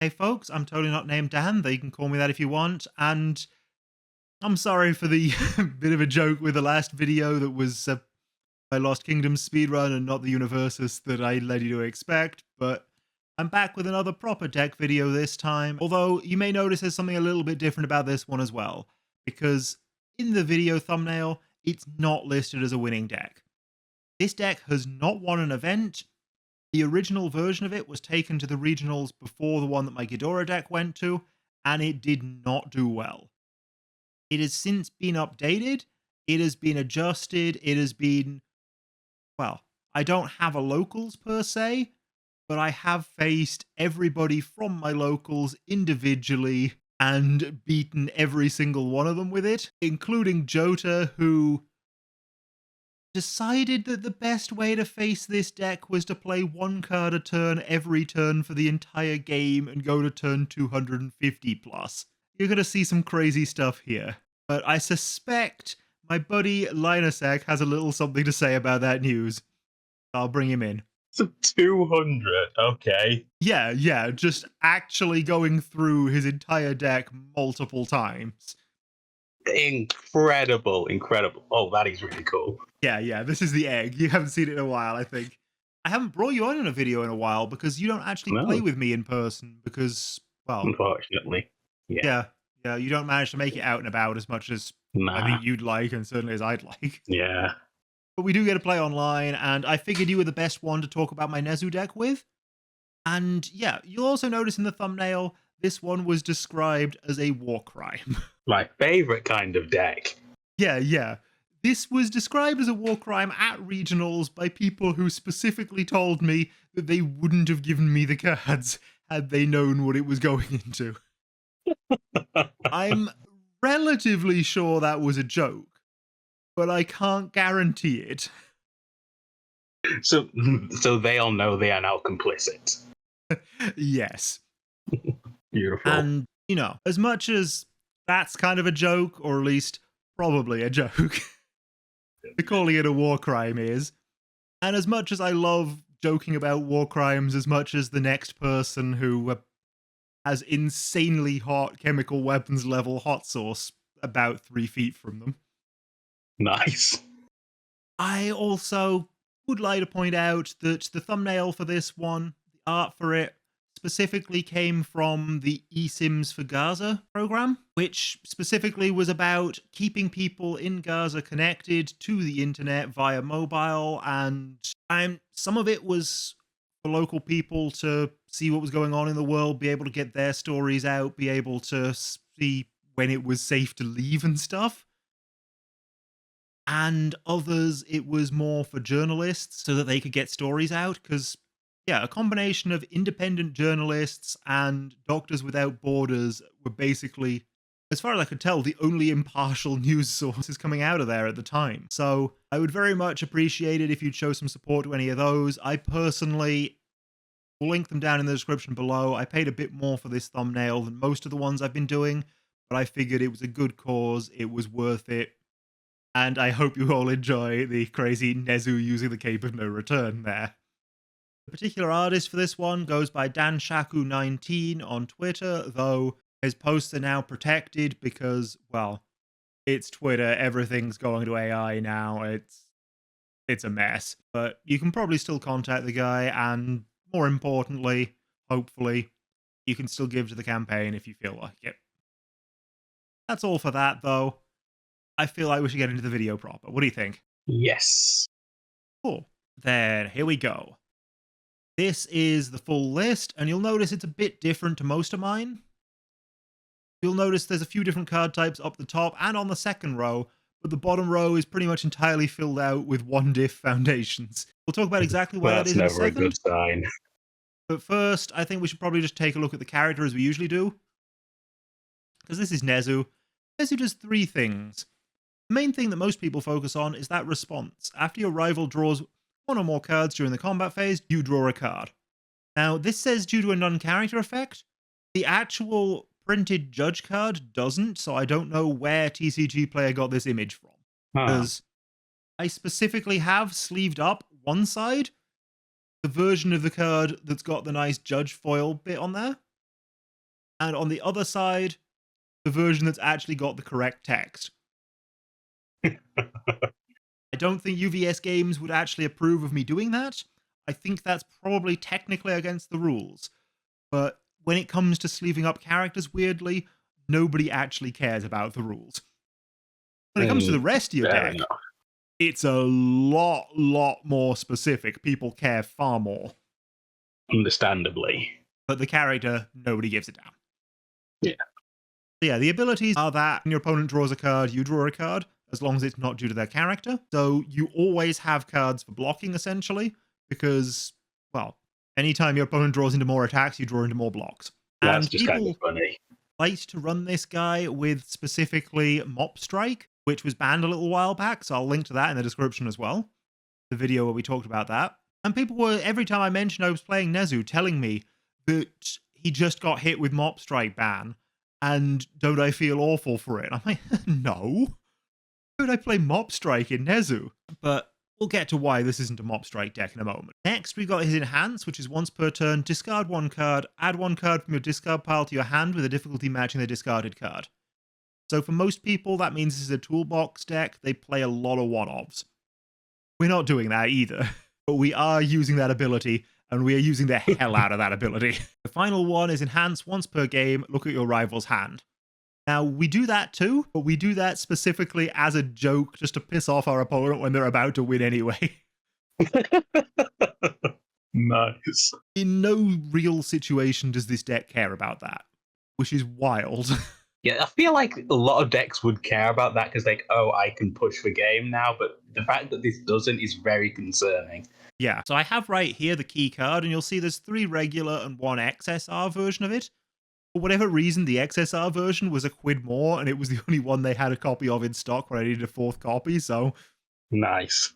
Hey folks, I'm totally not named Dan, though you can call me that if you want, and I'm sorry for the bit of a joke with the last video that was my Lost Kingdom speedrun and not the UniVersus that I led you to expect, but I'm back with another proper deck video this time, although you may notice there's something a little bit different about this one as well, because in the video thumbnail, it's not listed as a winning deck. This deck has not won an event. The original version of it was taken to the regionals before the one that my Ghidorah deck went to, and it did not do well. It has since been updated, it has been adjusted, it has been, well, I don't have a locals per se, but I have faced everybody from my locals individually and beaten every single one of them with it, including Jota, who decided that the best way to face this deck was to play one card a turn every turn for the entire game and go to turn 250 plus. You're going to see some crazy stuff here, but I suspect my buddy Linusek has a little something to say about that news. I'll bring him in. So 200, okay. Yeah, just actually going through his entire deck multiple times. Incredible. Oh, that is really cool. Yeah, this is the egg. You haven't seen it in a while, I think. I haven't brought you on in a video in a while because you don't actually play with me in person because, well... Unfortunately. Yeah, you don't manage to make it out and about as much as I think you'd like and certainly as I'd like. Yeah. But we do get to play online, and I figured you were the best one to talk about my Nezu deck with. And yeah, you'll also notice in the thumbnail, this one was described as a war crime. My favorite kind of deck. Yeah. This was described as a war crime at regionals by people who specifically told me that they wouldn't have given me the cards had they known what it was going into. I'm relatively sure that was a joke, but I can't guarantee it. So they all know they are now complicit. Yes. Beautiful. And, you know, as much as that's kind of a joke, or at least probably a joke, calling it a war crime is, and as much as I love joking about war crimes as much as the next person who has insanely hot chemical weapons level hot sauce about 3 feet from them. Nice. I also would like to point out that the thumbnail for this one, the art for it, specifically came from the eSIMs for Gaza program, which specifically was about keeping people in Gaza connected to the internet via mobile, and some of it was for local people to see what was going on in the world, be able to get their stories out, be able to see when it was safe to leave and stuff. And others, it was more for journalists so that they could get stories out, because yeah, a combination of independent journalists and Doctors Without Borders were basically, as far as I could tell, the only impartial news sources coming out of there at the time. So I would very much appreciate it if you'd show some support to any of those. I personally will link them down in the description below. I paid a bit more for this thumbnail than most of the ones I've been doing, but I figured it was a good cause, it was worth it, and I hope you all enjoy the crazy Nezu using the Cape of No Return there. The particular artist for this one goes by DanShaku19 on Twitter, though his posts are now protected because, well, it's Twitter, everything's going to AI now, it's a mess. But you can probably still contact the guy, and more importantly, hopefully, you can still give to the campaign if you feel like it. That's all for that, though. I feel like we should get into the video proper. What do you think? Yes. Cool. Then here we go. This is the full list, and you'll notice it's a bit different to most of mine. You'll notice there's a few different card types up the top and on the second row, but the bottom row is pretty much entirely filled out with one diff foundations. We'll talk about exactly why that is in a second. That's never a good sign. But first, I think we should probably just take a look at the character as we usually do. Because this is Nezu. Nezu does 3 things. The main thing that most people focus on is that response. After your rival draws 1 or more cards during the combat phase, you draw a card. Now, this says due to a non-character effect. The actual printed judge card doesn't, so I don't know where TCG player got this image from. Because I specifically have sleeved up one side, the version of the card that's got the nice judge foil bit on there. And on the other side, the version that's actually got the correct text. I don't think UVS games would actually approve of me doing that. I think that's probably technically against the rules. But when it comes to sleeving up characters weirdly, nobody actually cares about the rules. When it comes to the rest of your Fair deck, enough. it's a lot more specific. People care far more. Understandably. But the character, nobody gives a damn. Yeah. So yeah, the abilities are that when your opponent draws a card, you draw a card, as long as it's not due to their character. So you always have cards for blocking, essentially, because, well, anytime your opponent draws into more attacks, you draw into more blocks. That's And just kind of people funny. like to run this guy with specifically Mop Strike, which was banned a little while back, so I'll link to that in the description as well, the video where we talked about that. And people were, every time I mentioned I was playing Nezu, telling me that he just got hit with Mop Strike ban, and don't I feel awful for it? I'm like, no. Why would I play Mop Strike in Nezu? But we'll get to why this isn't a Mop Strike deck in a moment. Next, we've got his Enhance, which is once per turn, discard one card, add one card from your discard pile to your hand with a difficulty matching the discarded card. So for most people, that means this is a toolbox deck. They play a lot of one-offs. We're not doing that either, but we are using that ability, and we are using the hell out of that ability. The final one is Enhance once per game, look at your rival's hand. Now, we do that too, but we do that specifically as a joke just to piss off our opponent when they're about to win anyway. Nice. In no real situation does this deck care about that, which is wild. Yeah, I feel like a lot of decks would care about that because, like, oh, I can push the game now, but the fact that this doesn't is very concerning. Yeah, so I have right here the key card, and you'll see there's 3 regular and 1 XSR version of it. For whatever reason, the XSR version was a quid more, and it was the only one they had a copy of in stock when I needed a 4th copy, so... Nice.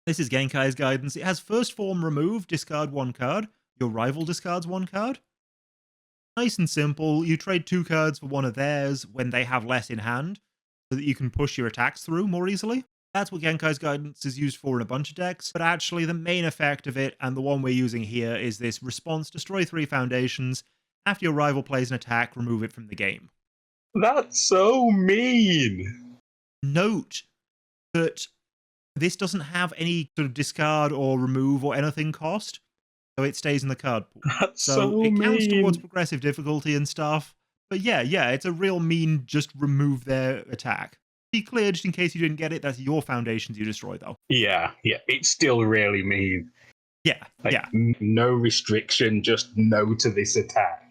This is Genkai's guidance. It has first form remove, discard 1 card. Your rival discards 1 card. Nice and simple. You trade 2 cards for one of theirs when they have less in hand, so that you can push your attacks through more easily. That's what Genkai's guidance is used for in a bunch of decks, but actually the main effect of it, and the one we're using here, is this response, destroy 3 foundations. After your rival plays an attack, remove it from the game. That's so mean. Note that this doesn't have any sort of discard or remove or anything cost, so it stays in the card pool. That's So it mean. counts towards progressive difficulty and stuff. But yeah, it's a real mean just remove their attack. Be clear, just in case you didn't get it, that's your foundations you destroy, though. Yeah, it's still really mean. Yeah, Like, no restriction, just no to this attack.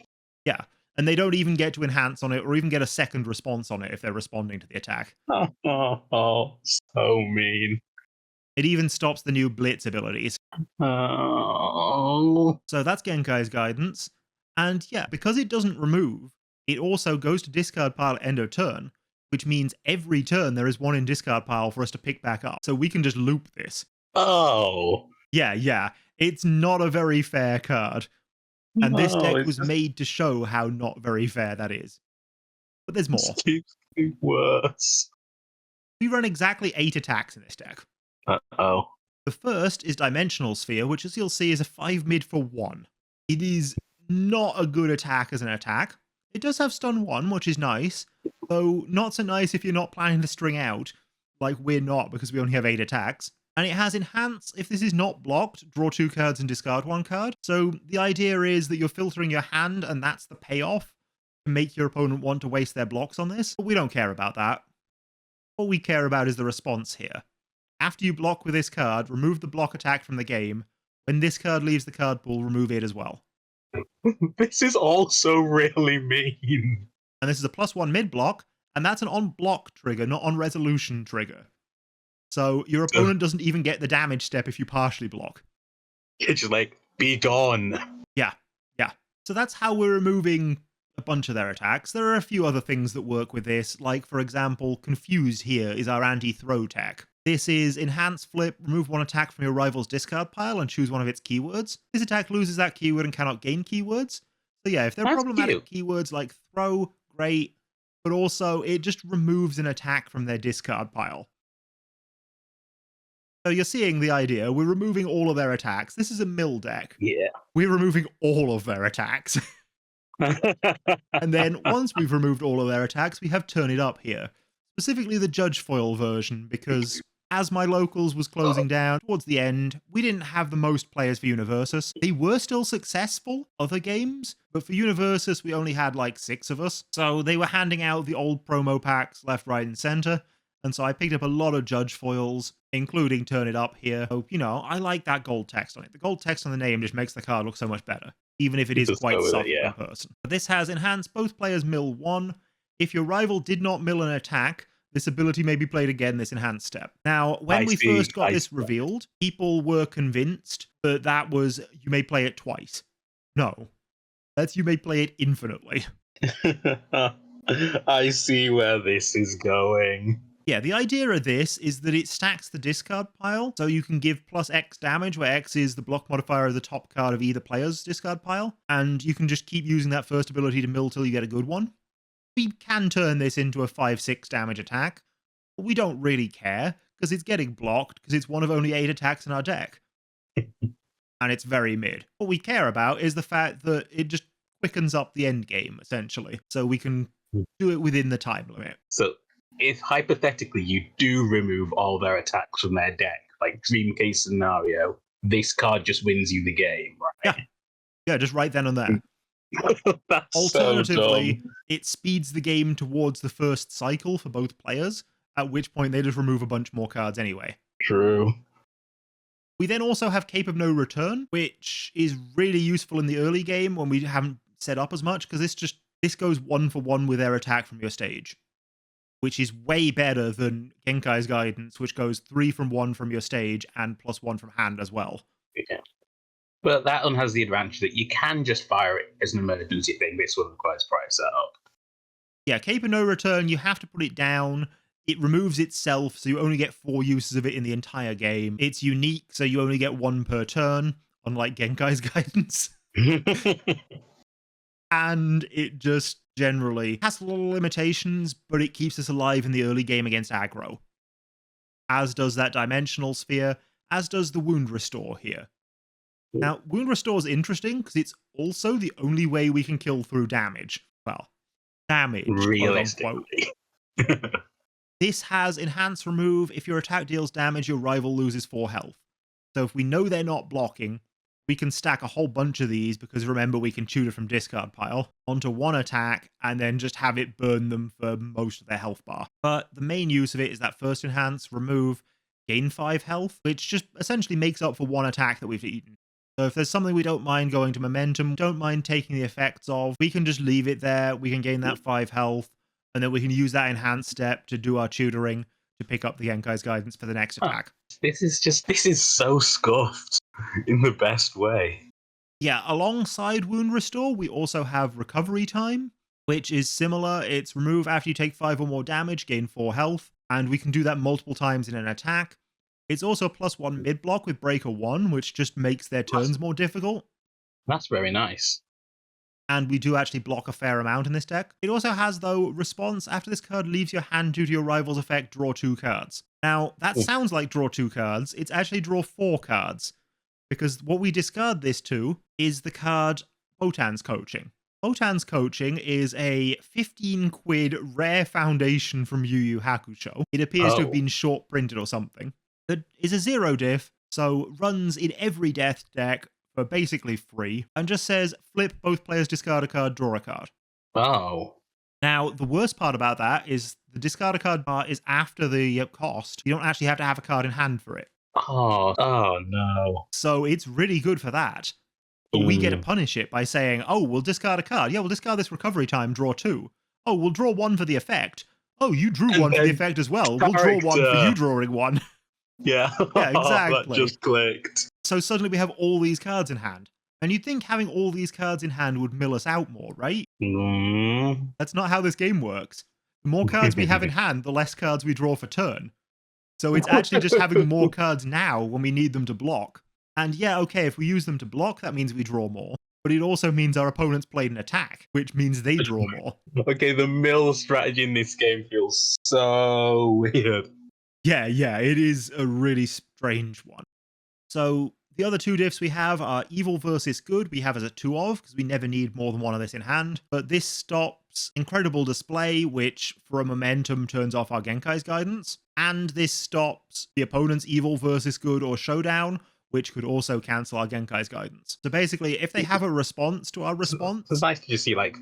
Yeah. And they don't even get to enhance on it or even get a second response on it if they're responding to the attack. Oh, so mean. It even stops the new Blitz abilities. Oh. So that's Genkai's guidance. And yeah, because it doesn't remove, it also goes to discard pile at end of turn, which means every turn there is 1 in discard pile for us to pick back up. So we can just loop this. Oh. Yeah. It's not a very fair card. And this deck was made to show how not very fair that is. But there's more. It keeps getting worse. We run exactly 8 attacks in this deck. Uh-oh. The first is Dimensional Sphere, which, as you'll see, is a 5 mid for 1. It is not a good attack as an attack. It does have stun 1, which is nice, though not so nice if you're not planning to string out, like we're not because we only have 8 attacks. And it has Enhance. If this is not blocked, draw 2 cards and discard 1 card. So the idea is that you're filtering your hand, and that's the payoff to make your opponent want to waste their blocks on this. But we don't care about that. All we care about is the response here. After you block with this card, remove the block attack from the game. When this card leaves the card pool, remove it as well. This is also really mean. And this is a +1 mid block, and that's an on block trigger, not on resolution trigger. So your opponent doesn't even get the damage step if you partially block. It's just like, be gone. Yeah. So that's how we're removing a bunch of their attacks. There are a few other things that work with this, like, for example, Confused here is our anti-throw tech. This is Enhance Flip, remove 1 attack from your rival's discard pile and choose one of its keywords. This attack loses that keyword and cannot gain keywords. So yeah, if they're problematic keywords like throw, great, but also it just removes an attack from their discard pile. So you're seeing the idea. We're removing all of their attacks. This is a mill deck. Yeah. We're removing all of their attacks. And then once we've removed all of their attacks, we have Turn It Up here. Specifically the Judge Foil version, because as my locals was closing down towards the end, we didn't have the most players for UniVersus. They were still successful, other games, but for UniVersus, we only had like 6 of us. So they were handing out the old promo packs left, right, and center. And so I picked up a lot of Judge Foils, including Turn It Up here. So, you know, I like that gold text on it. The gold text on the name just makes the card look so much better, even if it is Just go quite with it, subtle yeah. in person. But this has enhanced both players mill 1. If your rival did not mill an attack, this ability may be played again this enhanced step. Now, when we first got this revealed, people were convinced that that was you may play it twice. No, that's you may play it infinitely. I see where this is going. Yeah, the idea of this is that it stacks the discard pile, so you can give plus X damage, where X is the block modifier of the top card of either player's discard pile, and you can just keep using that first ability to mill till you get a good one. We can turn this into a 5-6 damage attack, but we don't really care, because it's getting blocked, because it's one of only 8 attacks in our deck. And it's very mid. What we care about is the fact that it just quickens up the end game, essentially, so we can do it within the time limit. So, if hypothetically you do remove all their attacks from their deck, like dream case scenario, this card just wins you the game, right? Yeah, just right then and there. That's Alternatively, so it speeds the game towards the first cycle for both players, at which point they just remove a bunch more cards anyway. true. We then also have Cape of No Return, which is really useful in the early game when we haven't set up as much, because this goes 1-for-1 with their attack from your stage, which is way better than Genkai's Guidance, which goes 3-from-1 from your stage and +1 from hand as well. Yeah. But that one has the advantage that you can just fire it as an emergency thing. This one requires prior setup. Yeah, Cape of No Return, you have to put it down. It removes itself, so you only get 4 uses of it in the entire game. It's unique, so you only get 1 per turn, unlike Genkai's Guidance. And it just generally has a lot of limitations, but it keeps us alive in the early game against aggro. As does that Dimensional Sphere, as does the Wound Restore here. Now, Wound Restore is interesting because it's also the only way we can kill through damage. Well, damage, realistically. quote unquote. This has Enhance Remove. If your attack deals damage, your rival loses 4 health. So if we know they're not blocking, we can stack a whole bunch of these, because remember, we can tutor from discard pile, onto one attack, and then just have it burn them for most of their health bar. But the main use of it is that first Enhance, Remove, gain 5 health, which just essentially makes up for 1 attack that we've eaten. So if there's something we don't mind going to Momentum, don't mind taking the effects of, we can just leave it there, we can gain that 5 health, and then we can use that Enhanced step to do our tutoring to pick up the Genkai's Guidance for the next attack. This is so scuffed in the best way. Yeah, alongside Wound Restore, we also have Recovery Time, which is similar. It's remove after you take 5 or more damage, gain 4 health, and we can do that multiple times in an attack. It's also +1 mid-block with Breaker 1, which just makes their turns more difficult. That's very nice. And we do actually block a fair amount in this deck. It also has, though, Response. After this card leaves your hand due to your rival's effect, draw 2 cards. Now, that sounds like draw 2 cards. It's actually draw 4 cards, because what we discard this to is the card Botan's Coaching. Botan's Coaching is a 15 quid rare foundation from Yu Yu Hakusho. It appears to have been short printed or something. That is a 0 diff, so runs in every death deck for basically free, and just says flip both players discard a card, draw a card. Oh. Now, the worst part about that is the discard a card bar is after the cost. You don't actually have to have a card in hand for it. Oh no. So it's really good for that. But we get to punish it by saying, oh, we'll discard a card. Yeah, we'll discard this Recovery Time, draw 2. Oh, we'll draw 1 for the effect. Oh, you drew 1 for the effect as well. We'll draw 1 for you drawing 1. Yeah. Yeah, exactly. That just clicked. So suddenly we have all these cards in hand. And you'd think having all these cards in hand would mill us out more, right? That's not how this game works. The more cards we have in hand, the less cards we draw for turn. So it's actually just having more cards now when we need them to block. And yeah, okay, if we use them to block, that means we draw more. But it also means our opponents played an attack, which means they draw more. Okay, the mill strategy in this game feels so weird. Yeah, it is a really strange one. So The other two diffs we have are Evil versus Good. We have as a 2 of, because we never need more than one of this in hand. But this stops Incredible Display, which for a momentum turns off our Genkai's Guidance. And this stops the opponent's Evil versus Good or Showdown, which could also cancel our Genkai's Guidance. So basically, if they have a response to our response, It's nice to just see like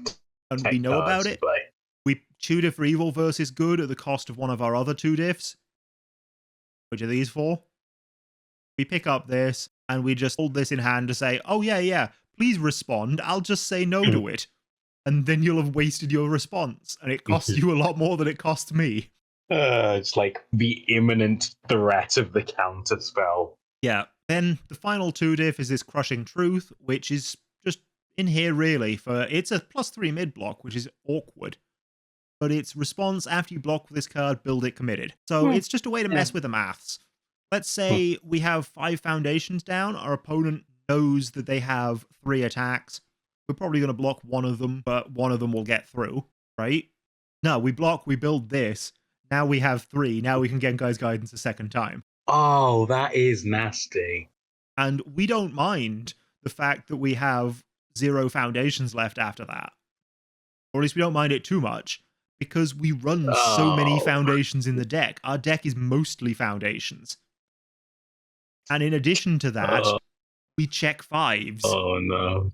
and tech we know cards about in it, play. we 2 diff for Evil versus Good at the cost of one of our other 2 diffs, which are these 4. We pick up this, and we just hold this in hand to say, oh yeah, please respond, I'll just say no to it. And then you'll have wasted your response, and it costs you a lot more than it costs me. It's like the imminent threat of the counter spell. Yeah, then the final 2 diff is this Crushing Truth, which is just in here really for, it's a +3 mid block, which is awkward. But it's response after you block with this card, build it committed. So it's just a way to mess with the maths. Let's say we have 5 foundations down, our opponent knows that they have 3 attacks. We're probably going to block one of them, but one of them will get through, right? No, we block, we build this. Now we have 3, now we can Genkai's Guidance a second time. Oh, that is nasty. And we don't mind the fact that we have 0 foundations left after that. Or at least we don't mind it too much, because we run so many foundations in the deck. Our deck is mostly foundations. And in addition to that, we check 5s. Oh no.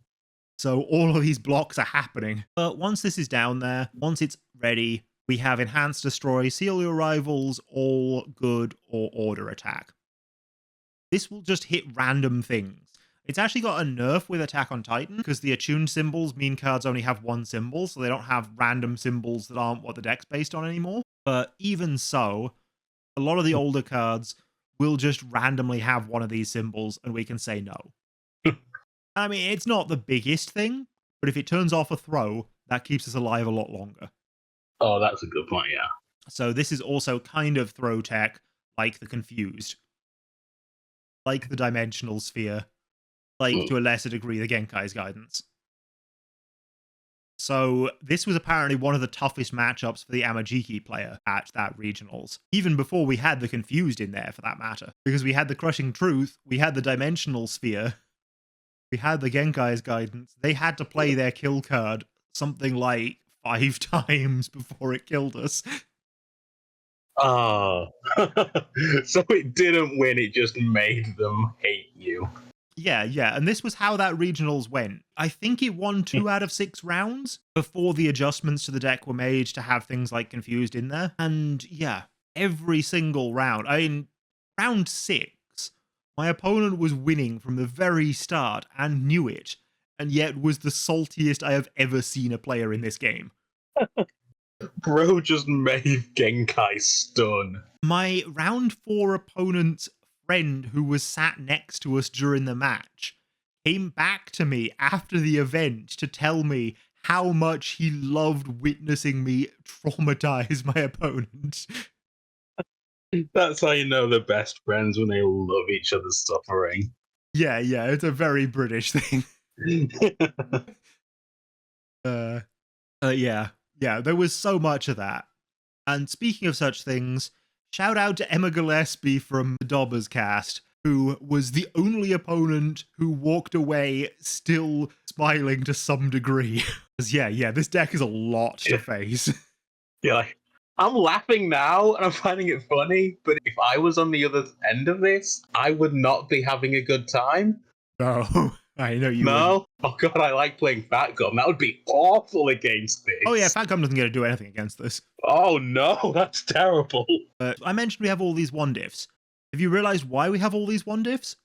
So all of these blocks are happening. But once this is down there, once it's ready, we have Enhanced Destroy, Seal Your Rivals, All Good, or Order Attack. This will just hit random things. It's actually got a nerf with Attack on Titan, because the attuned symbols mean cards only have 1 symbol, so they don't have random symbols that aren't what the deck's based on anymore. But even so, a lot of the older cards will just randomly have one of these symbols, and we can say no. I mean, it's not the biggest thing, but if it turns off a throw, that keeps us alive a lot longer. Oh, that's a good point, yeah. So this is also kind of throw tech, like the Confused, like the Dimensional Sphere, like to a lesser degree the Genkai's Guidance. So this was apparently one of the toughest matchups for the Amajiki player at that regionals, even before we had the Confused in there for that matter, because we had the Crushing Truth, we had the Dimensional Sphere, we had the Genkai's Guidance. They had to play their kill card something like 5 times before it killed us. Oh. So it didn't win, it just made them hate you. Yeah, and this was how that regionals went. I think it won 2 out of 6 rounds before the adjustments to the deck were made to have things like Confused in there. And yeah, every single round, I mean, round 6, my opponent was winning from the very start and knew it, and yet was the saltiest I have ever seen a player in this game. Bro just made Genkai stun. My round 4 opponent's friend who was sat next to us during the match came back to me after the event to tell me how much he loved witnessing me traumatize my opponent. That's how you know they're best friends, when they love each other's suffering. Yeah, it's a very British thing. Yeah, there was so much of that. And speaking of such things, shout out to Emma Gillespie from the Dobbers cast, who was the only opponent who walked away still smiling to some degree. Because yeah, this deck is a lot to face. Yeah, like, I'm laughing now and I'm finding it funny, but if I was on the other end of this, I would not be having a good time. No, I know you No? wouldn't. Oh god, I like playing Fat Gum. That would be awful against this. Oh yeah, Fat Gum doesn't get to do anything against this. Oh no, that's terrible. I mentioned we have all these 1-diffs. Have you realized why we have all these 1-diffs?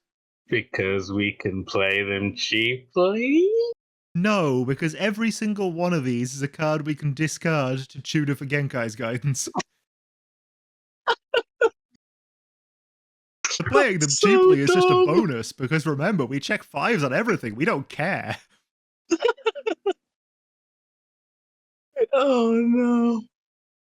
Because we can play them cheaply? No, because every single one of these is a card we can discard to tutor for Genkai's Guidance. So playing them So cheaply is just a dumb. bonus, because remember, we check 5s on everything. We don't care. Oh no.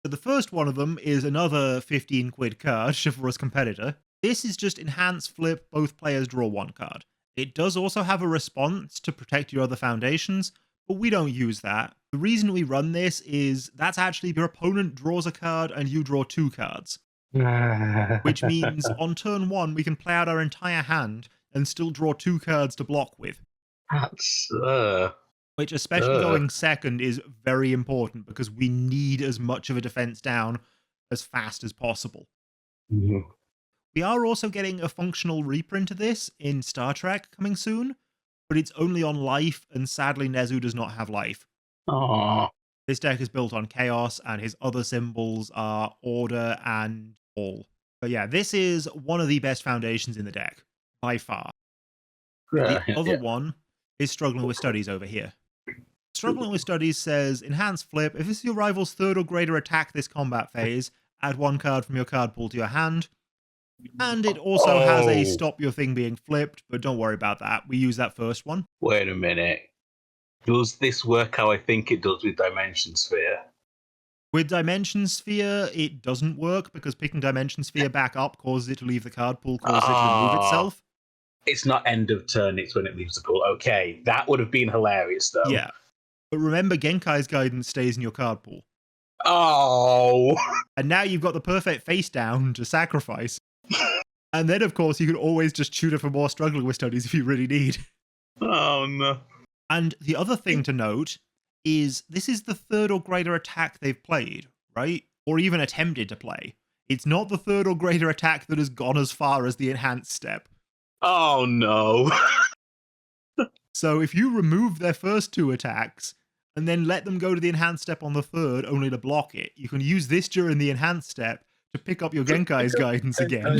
So the first one of them is another 15 quid card, Chivalrous Competitor. This is just enhance flip, both players draw 1 card. It does also have a response to protect your other foundations, but we don't use that. The reason we run this is that's actually your opponent draws a card and you draw 2 cards. Which means on turn 1 we can play out our entire hand and still draw 2 cards to block with. That's Which, especially going second, is very important because we need as much of a defense down as fast as possible. mhm. We are also getting a functional reprint of this in Star Trek coming soon, but it's only on life, and sadly Nezu does not have life. Aw. This deck is built on chaos, and his other symbols are order and all. But yeah, this is one of the best foundations in the deck, by far. The other Yeah. one is Struggling with Studies over here. Struggling with Studies says, Enhance Flip, if this is your rival's 3rd or greater attack this combat phase, add 1 card from your card pool to your hand. And it also has a stop your thing being flipped, but don't worry about that. We use that first one. Wait a minute. Does this work how I think it does with Dimension Sphere? With Dimension Sphere, it doesn't work because picking Dimension Sphere back up causes it to leave the card pool, causes it to remove itself. It's not end of turn, it's when it leaves the pool. Okay, that would have been hilarious, though. Yeah. But remember, Genkai's Guidance stays in your card pool. Oh! And now you've got the perfect face down to sacrifice. And then, of course, you can always just tutor for more Struggling with Studies if you really need. Oh, no. And the other thing to note is this is the 3rd or greater attack they've played, right? Or even attempted to play. It's not the 3rd or greater attack that has gone as far as the enhanced step. Oh, no. So if you remove their first 2 attacks and then let them go to the enhanced step on the 3rd only to block it, you can use this during the enhanced step to pick up your Genkai's Guidance again.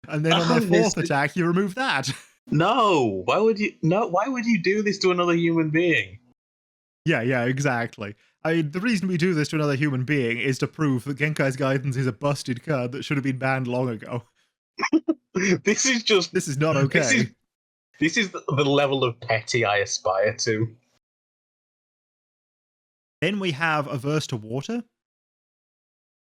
And then on their 4th attack, you remove that. No, why would you do this to another human being? Yeah, exactly. I mean, the reason we do this to another human being is to prove that Genkai's Guidance is a busted card that should have been banned long ago. This is not okay. This is the level of petty I aspire to. Then we have Averse to Water.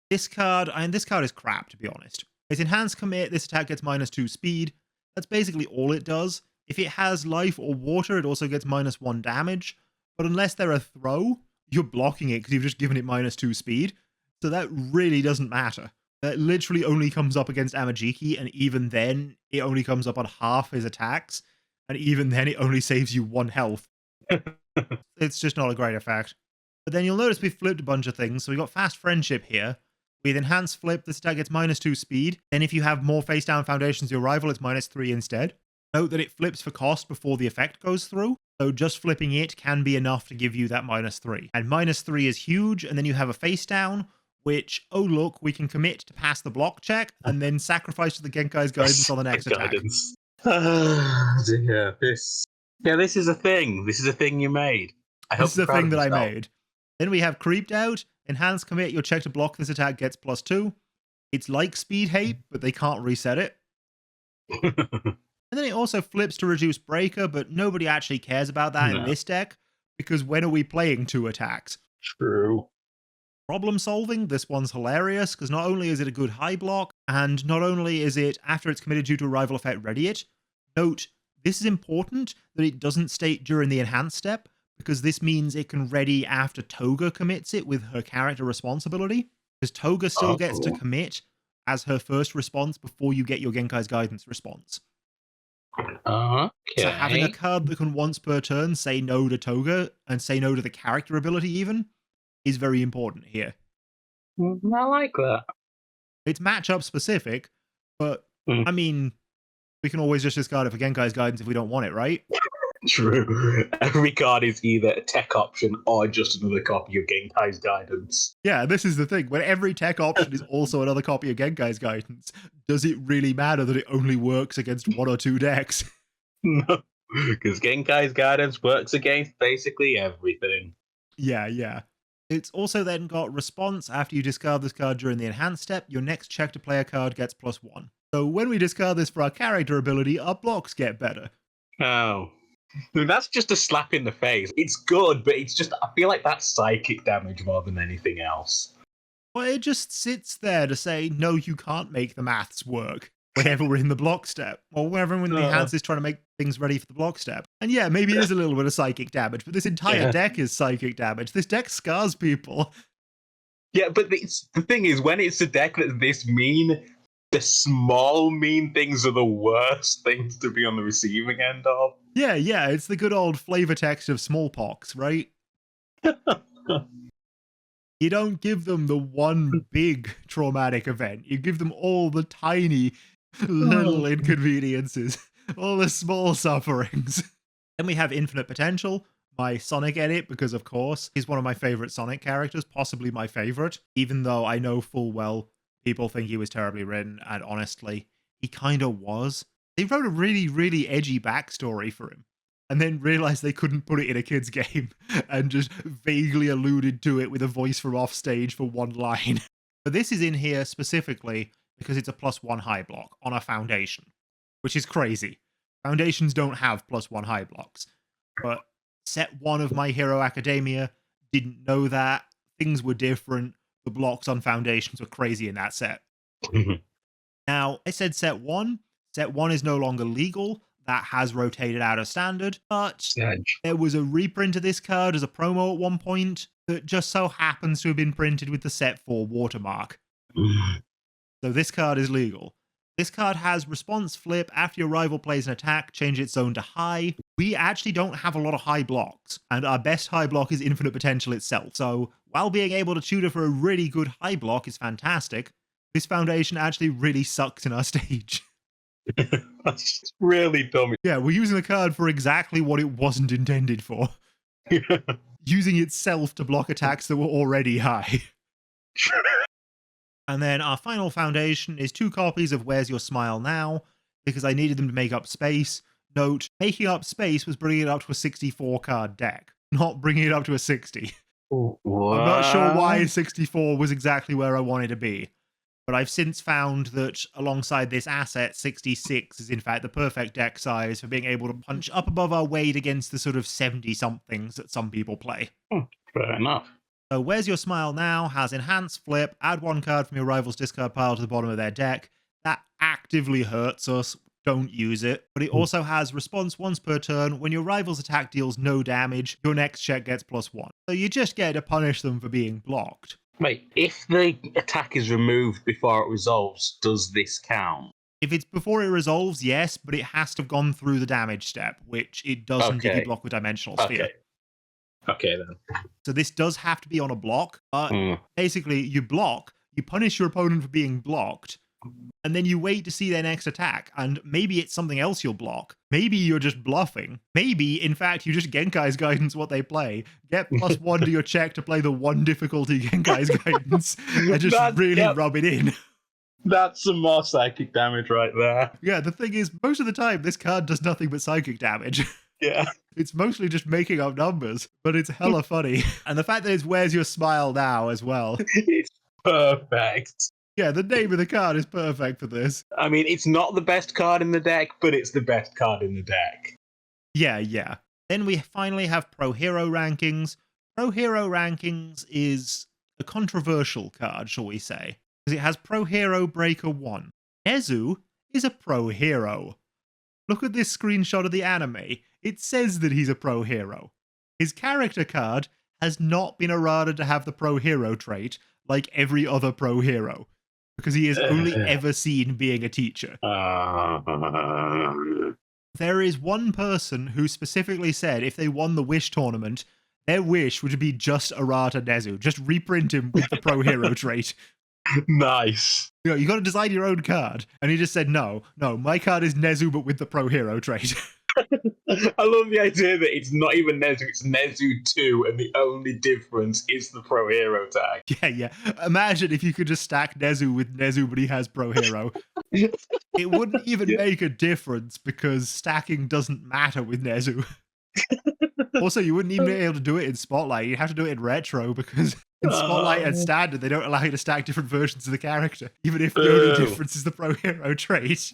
This card is crap, to be honest. It's Enhanced Commit, this attack gets -2 speed. That's basically all it does. If it has life or water, it also gets -1 damage. But unless they're a throw, you're blocking it because you've just given it -2 speed. So that really doesn't matter. That literally only comes up against Amajiki, and even then, it only comes up on half his attacks. And even then, it only saves you 1 health. It's just not a great effect. But then you'll notice we've flipped a bunch of things. So we got Fast Friendship here. With Enhanced Flip, this attack gets -2 speed. Then if you have more face down foundations to your rival, it's -3 instead. Note that it flips for cost before the effect goes through. So just flipping it can be enough to give you that -3. And -3 is huge. And then you have a face down, which, oh look, we can commit to pass the block check and then sacrifice to the Genkai's Guidance on the next attack. Dear, this is a thing. This is a thing you made. This is a thing that I made. Then we have Creeped Out. Enhanced Commit, your check to block this attack gets +2. It's like Speed Hate, but they can't reset it. And then it also flips to reduce Breaker, but nobody actually cares about that in this deck, because when are we playing 2 attacks? True. Problem solving, this one's hilarious, because not only is it a good high block, and not only is it, after it's committed due to a rival effect, ready it. Note, this is important that it doesn't state during the enhanced step, because this means it can ready after Toga commits it with her character responsibility, because Toga still gets to commit as her first response before you get your Genkai's Guidance response. Okay. So having a card that can once per turn say no to Toga, and say no to the character ability even, is very important here. I like that. It's matchup specific, but, I mean, we can always just discard it for Genkai's Guidance if we don't want it, right? True. Every card is either a tech option or just another copy of Genkai's Guidance. Yeah, this is the thing. When every tech option is also another copy of Genkai's Guidance, does it really matter that it only works against 1 or 2 decks? No, because Genkai's Guidance works against basically everything. Yeah. It's also then got Response. After you discard this card during the enhanced step, your next check to play a card gets +1. So when we discard this for our character ability, our blocks get better. Oh. That's just a slap in the face. It's good, but it's just, I feel like that's psychic damage more than anything else. Well, it just sits there to say, no, you can't make the maths work whenever we're in the block step, or whenever when the enhance is trying to make things ready for the block step. And yeah, maybe it is a little bit of psychic damage, but this entire deck is psychic damage. This deck scars people. Yeah, but the thing is, when it's a deck that's this mean, The small, mean things are the worst things to be on the receiving end of. Yeah, it's the good old flavor text of smallpox, right? You don't give them the one big traumatic event. You give them all the tiny little inconveniences, all the small sufferings. Then we have Infinite Potential, my Sonic edit, because of course, he's one of my favorite Sonic characters, possibly my favorite, even though I know full well people think he was terribly written, and honestly, he kind of was. They wrote a really, really edgy backstory for him, and then realized they couldn't put it in a kid's game, and just vaguely alluded to it with a voice from offstage for one line. But this is in here specifically because it's a +1 high block on a foundation, which is crazy. Foundations don't have +1 high blocks. But set 1 of My Hero Academia didn't know that. Things were different. The blocks on foundations were crazy in that set. Now, I said set 1. Set 1 is no longer legal. That has rotated out of standard, but there was a reprint of this card as a promo at one point that just so happens to have been printed with the set 4 watermark. So this card is legal. This card has response flip. After your rival plays an attack, change its zone to high. We actually don't have a lot of high blocks, and our best high block is Infinite Potential itself. So while being able to tutor for a really good high block is fantastic, this foundation actually really sucks in our stage. That's really dumb. Yeah, we're using the card for exactly what it wasn't intended for. Using itself to block attacks that were already high. And then our final foundation is 2 copies of Where's Your Smile Now, because I needed them to make up space. Note, making up space was bringing it up to a 64 card deck, not bringing it up to a 60. What? I'm not sure why 64 was exactly where I wanted to be, but I've since found that alongside this asset, 66 is in fact the perfect deck size for being able to punch up above our weight against the sort of 70-somethings that some people play. Fair enough. So Where's Your Smile Now has Enhanced Flip, add 1 card from your rival's discard pile to the bottom of their deck. That actively hurts us. Don't use it. But it also has Response once per turn. When your rival's attack deals no damage, your next check gets +1. So you just get to punish them for being blocked. Wait, if the attack is removed before it resolves, does this count? If it's before it resolves, yes, but it has to have gone through the damage step, which it doesn't if you block with Dimensional Sphere. Okay, then. So this does have to be on a block. Basically, you block, you punish your opponent for being blocked, and then you wait to see their next attack, and maybe it's something else you'll block. Maybe you're just bluffing. Maybe, in fact, you just Genkai's Guidance what they play. Get +1 to your check to play the 1 difficulty Genkai's Guidance, and just rub it in. That's some more psychic damage right there. Yeah, the thing is, most of the time, this card does nothing but psychic damage. Yeah. It's mostly just making up numbers, but it's hella funny. And the fact that it's Where's Your Smile Now as well. It's perfect. Yeah, the name of the card is perfect for this. I mean, it's not the best card in the deck, but it's the best card in the deck. Yeah. Then we finally have Pro Hero Rankings. Pro Hero Rankings is a controversial card, shall we say, because it has Pro Hero Breaker 1. Nezu is a pro hero. Look at this screenshot of the anime. It says that he's a pro hero. His character card has not been errata to have the pro hero trait like every other pro hero, because he is only ever seen being a teacher. There is one person who specifically said if they won the Wish tournament, their wish would be just errata Nezu. Just reprint him with the pro hero trait. Nice. You know, you got to design your own card. And he just said, no, my card is Nezu, but with the pro hero trait. I love the idea that it's not even Nezu, it's Nezu 2, and the only difference is the pro hero tag. Yeah. Imagine if you could just stack Nezu with Nezu, but he has pro hero. It wouldn't even make a difference because stacking doesn't matter with Nezu. Also, you wouldn't even be able to do it in Spotlight. You'd have to do it in Retro because in Spotlight and Standard, they don't allow you to stack different versions of the character, even if the only difference is the pro hero trait.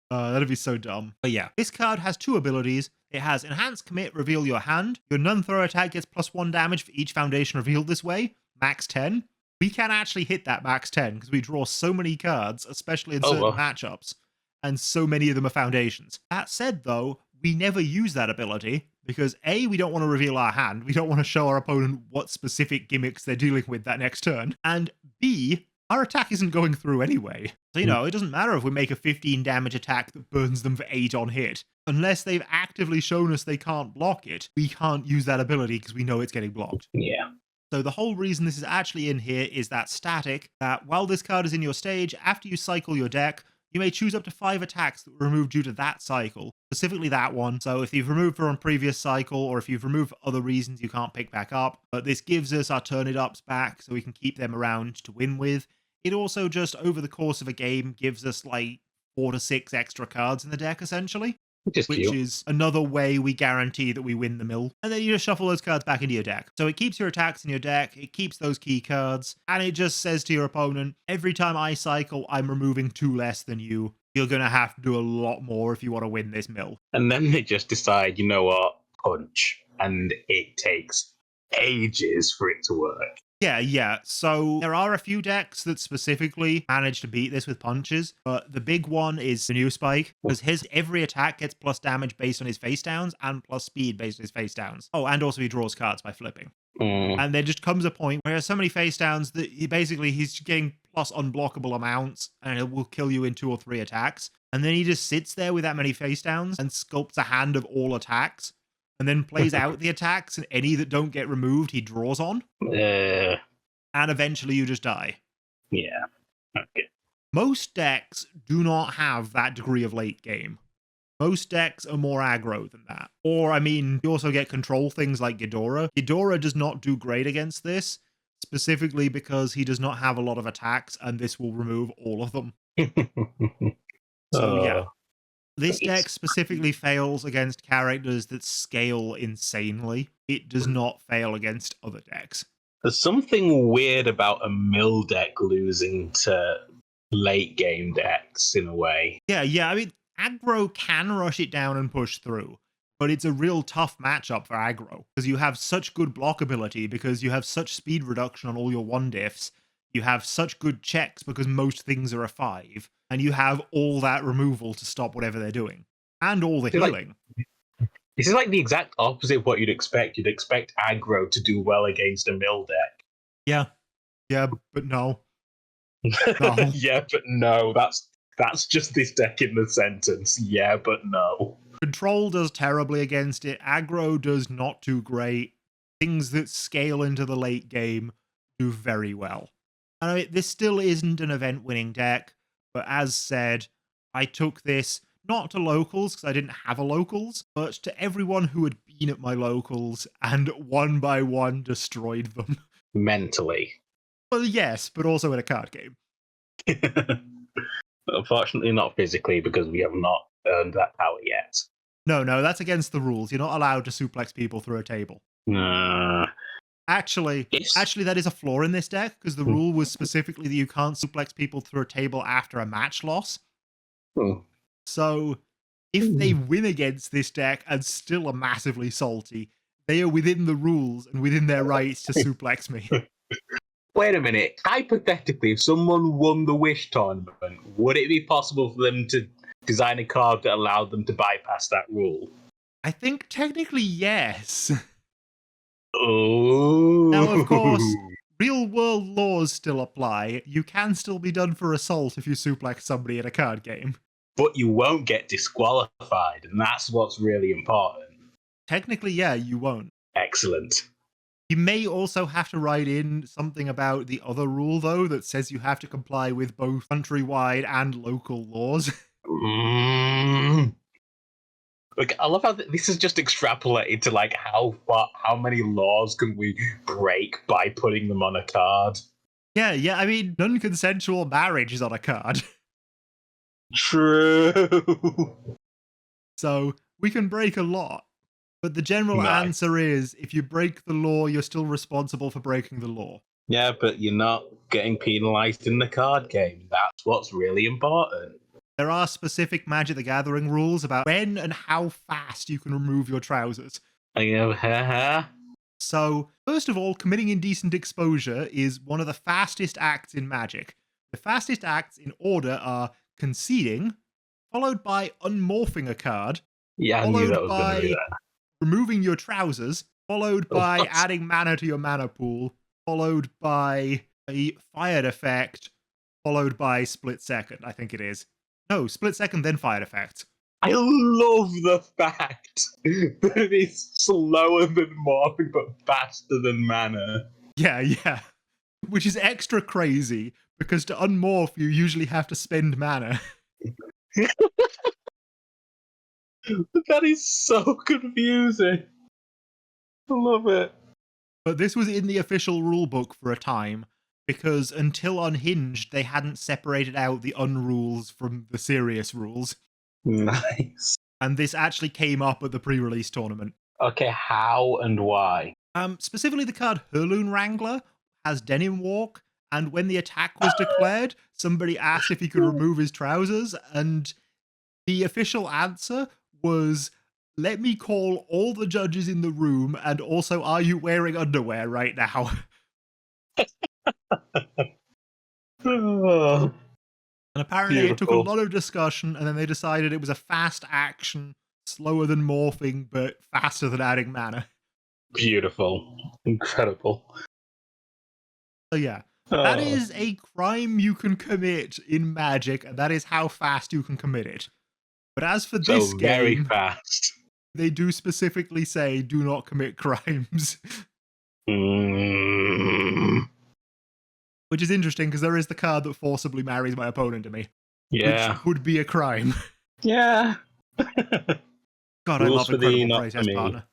That'd be so dumb. But yeah, this card has 2 abilities. It has Enhance Commit, Reveal Your Hand. Your non-throw attack gets +1 damage for each foundation revealed this way. Max 10. We can actually hit that max 10 because we draw so many cards, especially in certain matchups, and so many of them are foundations. That said, though, we never use that ability because A, we don't want to reveal our hand. We don't want to show our opponent what specific gimmicks they're dealing with that next turn. And B, our attack isn't going through anyway. So, it doesn't matter if we make a 15 damage attack that burns them for 8 on hit. Unless they've actively shown us they can't block it, we can't use that ability because we know it's getting blocked. Yeah. So the whole reason this is actually in here is that static, that while this card is in your stage, after you cycle your deck, you may choose up to 5 attacks that were removed due to that cycle, specifically that one. So if you've removed from a previous cycle, or if you've removed for other reasons you can't pick back up, but this gives us our turn-it-ups back so we can keep them around to win with. It also just, over the course of a game, gives us like 4 to 6 extra cards in the deck, essentially. Which is another way we guarantee that we win the mill. And then you just shuffle those cards back into your deck. So it keeps your attacks in your deck, it keeps those key cards, and it just says to your opponent, every time I cycle, I'm removing 2 less than you. You're going to have to do a lot more if you want to win this mill. And then they just decide, you know what, punch. And it takes ages for it to work. Yeah. So there are a few decks that specifically manage to beat this with punches, but the big one is the new Spike, because his every attack gets plus damage based on his face downs and plus speed based on his face downs. Oh, and also he draws cards by flipping. And there just comes a point where there's so many face downs that he's getting plus unblockable amounts, and it will kill you in 2 or 3 attacks. And then he just sits there with that many face downs and sculpts a hand of all attacks, and then plays out the attacks, and any that don't get removed, he draws on. And eventually you just die. Yeah. Okay. Most decks do not have that degree of late game. Most decks are more aggro than that. Or, you also get control things like Ghidorah. Ghidorah does not do great against this, specifically because he does not have a lot of attacks, and this will remove all of them. So, yeah. This deck specifically fails against characters that scale insanely. It does not fail against other decks. There's something weird about a mill deck losing to late game decks in a way. Yeah. Aggro can rush it down and push through, but it's a real tough matchup for aggro because you have such good blockability, because you have such speed reduction on all your 1-diffs. You have such good checks because most things are a 5, and you have all that removal to stop whatever they're doing, and all the healing. This is like the exact opposite of what you'd expect. You'd expect aggro to do well against a mill deck. Yeah, but no. No. Yeah, but no. That's just this deck in the sentence. Yeah, but no. Control does terribly against it. Aggro does not too great. Things that scale into the late game do very well. This still isn't an event-winning deck, but as said, I took this not to locals, because I didn't have a locals, but to everyone who had been at my locals and one by one destroyed them. Mentally. Well, yes, but also in a card game. Unfortunately not physically, because we have not earned that power yet. No, that's against the rules. You're not allowed to suplex people through a table. Actually, that is a flaw in this deck, because the rule was specifically that you can't suplex people through a table after a match loss. So, if they win against this deck and still are massively salty, they are within the rules and within their rights to suplex me. Wait a minute. Hypothetically, if someone won the Wish tournament, would it be possible for them to design a card that allowed them to bypass that rule? I think technically yes. Oh. Now, of course, real-world laws still apply. You can still be done for assault if you suplex somebody in a card game. But you won't get disqualified, and that's what's really important. Technically, yeah, you won't. Excellent. You may also have to write in something about the other rule, though, that says you have to comply with both countrywide and local laws. Like, I love how this is just extrapolated to like how many laws can we break by putting them on a card. Yeah, non-consensual marriage is on a card. True. So we can break a lot. But the general answer is, if you break the law, you're still responsible for breaking the law. Yeah, but you're not getting penalized in the card game. That's what's really important. There are specific Magic the Gathering rules about when and how fast you can remove your trousers. So, first of all, committing indecent exposure is one of the fastest acts in Magic. The fastest acts in order are conceding, followed by unmorphing a card, yeah, I knew that was going to be that. Removing your trousers, followed by adding mana to your mana pool, followed by a fired effect, followed by Split Second, I think it is. No, Split Second, then Fire Effect. I love the fact that it is slower than morphing but faster than mana. Yeah. Which is extra crazy, because to unmorph, you usually have to spend mana. That is so confusing. I love it. But this was in the official rulebook for a time, because until Unhinged, they hadn't separated out the unrules from the serious rules. Nice. And this actually came up at the pre-release tournament. Okay, how and why? Specifically, the card Hurloon Wrangler has Denim Walk, and when the attack was declared, somebody asked if he could remove his trousers, and the official answer was, let me call all the judges in the room, and also, are you wearing underwear right now? Oh, And apparently it took a beautiful. lot of discussion, and then they decided it was a fast action, slower than morphing, but faster than adding mana. Beautiful. Incredible. So yeah, that Oh, is a crime you can commit in Magic, and that is how fast you can commit it. But as for so this very game, fast. they do specifically say do not commit crimes. Mm, Which is interesting, because there is the card that forcibly marries my opponent to me, yeah. which would be a crime. Yeah. God, I Rules love for thee, Incredible not for Playtest me. Partner.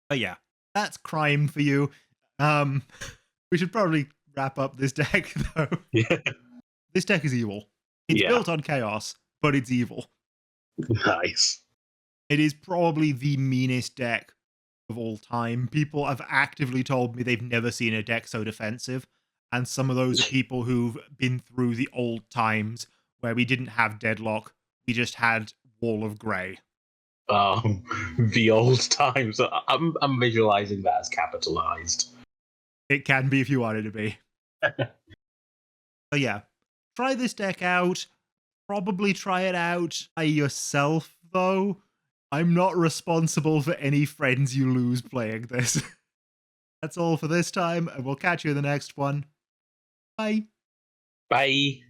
But yeah, that's crime for you. We should probably wrap up this deck, though. Yeah. This deck is evil. It's Yeah. built on chaos, but it's evil. Nice. It is probably the meanest deck of all time. People have actively told me they've never seen a deck so defensive, and some of those are people who've been through the old times where we didn't have Deadlock, we just had Wall of Grey. The old times. I'm visualizing that as capitalized. It can be if you want it to be. But yeah, try this deck out. Probably try it out by yourself, though. I'm not responsible for any friends you lose playing this. That's all for this time, and we'll catch you in the next one. Bye. Bye.